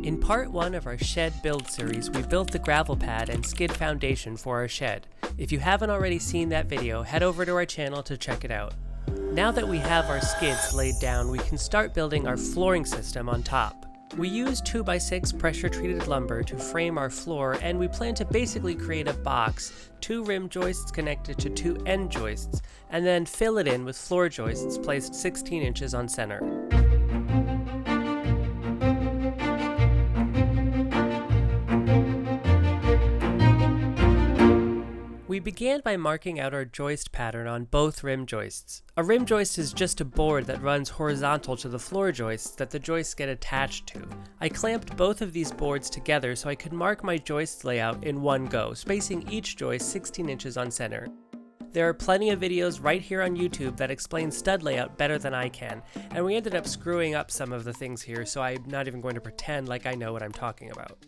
In part 1 of our shed build series, we built the gravel pad and skid foundation for our shed. If you haven't already seen that video, head over to our channel to check it out. Now that we have our skids laid down, we can start building our flooring system on top. We use 2x6 pressure treated lumber to frame our floor, and we plan to basically create a box, 2 rim joists connected to 2 end joists, and then fill it in with floor joists placed 16 inches on center. We began by marking out our joist pattern on both rim joists. A rim joist is just a board that runs horizontal to the floor joists that the joists get attached to. I clamped both of these boards together so I could mark my joist layout in one go, spacing each joist 16 inches on center. There are plenty of videos right here on YouTube that explain stud layout better than I can, and we ended up screwing up some of the things here, so I'm not even going to pretend like I know what I'm talking about.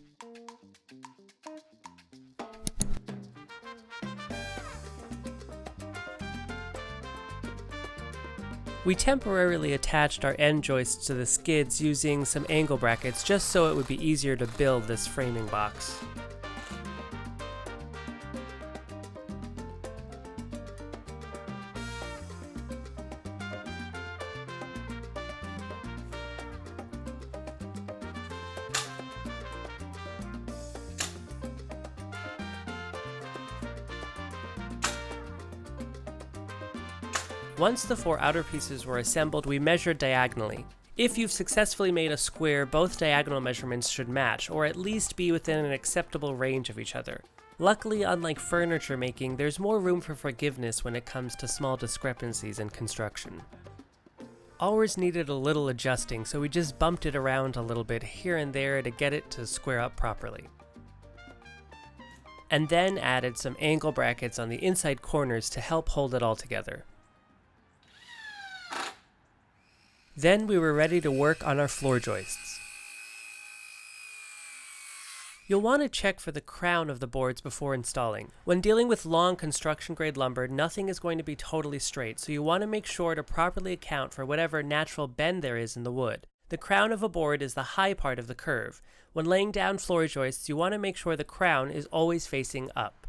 We temporarily attached our end joists to the skids using some angle brackets just so it would be easier to build this framing box. Once the 4 outer pieces were assembled, we measured diagonally. If you've successfully made a square, both diagonal measurements should match, or at least be within an acceptable range of each other. Luckily, unlike furniture making, there's more room for forgiveness when it comes to small discrepancies in construction. Ours needed a little adjusting, so we just bumped it around a little bit here and there to get it to square up properly. And then added some angle brackets on the inside corners to help hold it all together. Then we were ready to work on our floor joists. You'll want to check for the crown of the boards before installing. When dealing with long construction grade lumber, nothing is going to be totally straight, so you want to make sure to properly account for whatever natural bend there is in the wood. The crown of a board is the high part of the curve. When laying down floor joists, you want to make sure the crown is always facing up.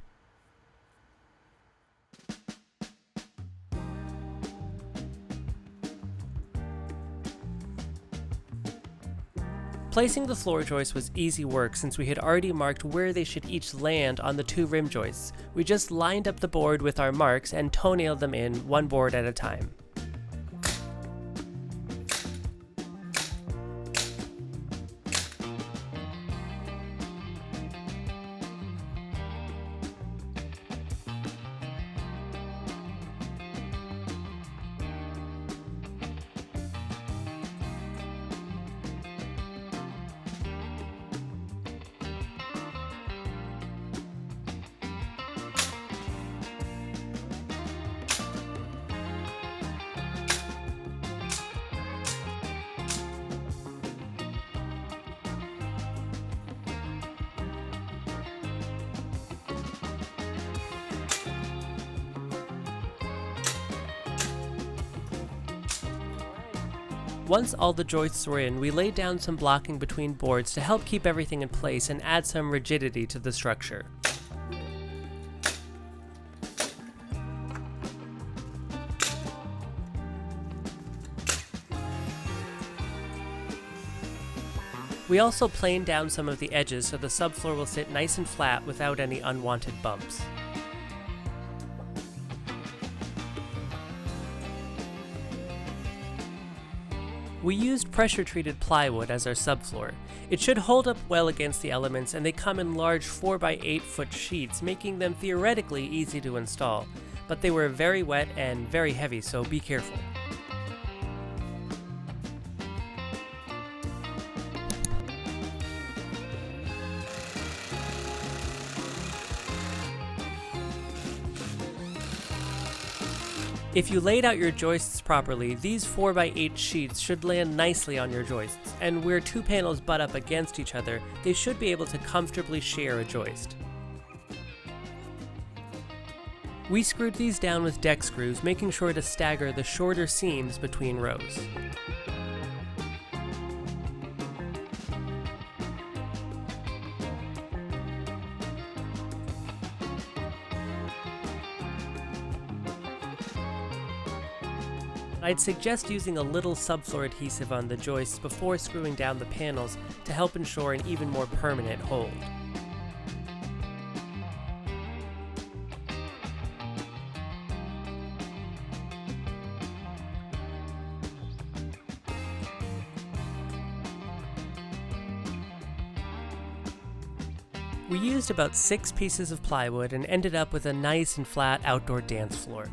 Placing the floor joists was easy work since we had already marked where they should each land on the 2 rim joists. We just lined up the board with our marks and toenailed them in one board at a time. Once all the joists were in, we laid down some blocking between boards to help keep everything in place and add some rigidity to the structure. We also planed down some of the edges so the subfloor will sit nice and flat without any unwanted bumps. We used pressure-treated plywood as our subfloor. It should hold up well against the elements, and they come in large 4x8 foot sheets, making them theoretically easy to install. But they were very wet and very heavy, so be careful. If you laid out your joists properly, these 4x8 sheets should land nicely on your joists, and where 2 panels butt up against each other, they should be able to comfortably share a joist. We screwed these down with deck screws, making sure to stagger the shorter seams between rows. I'd suggest using a little subfloor adhesive on the joists before screwing down the panels to help ensure an even more permanent hold. We used about 6 pieces of plywood and ended up with a nice and flat outdoor dance floor.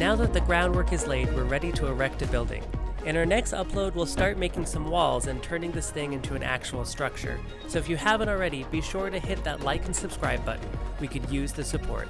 Now that the groundwork is laid, we're ready to erect a building. In our next upload, we'll start making some walls and turning this thing into an actual structure. So if you haven't already, be sure to hit that like and subscribe button. We could use the support.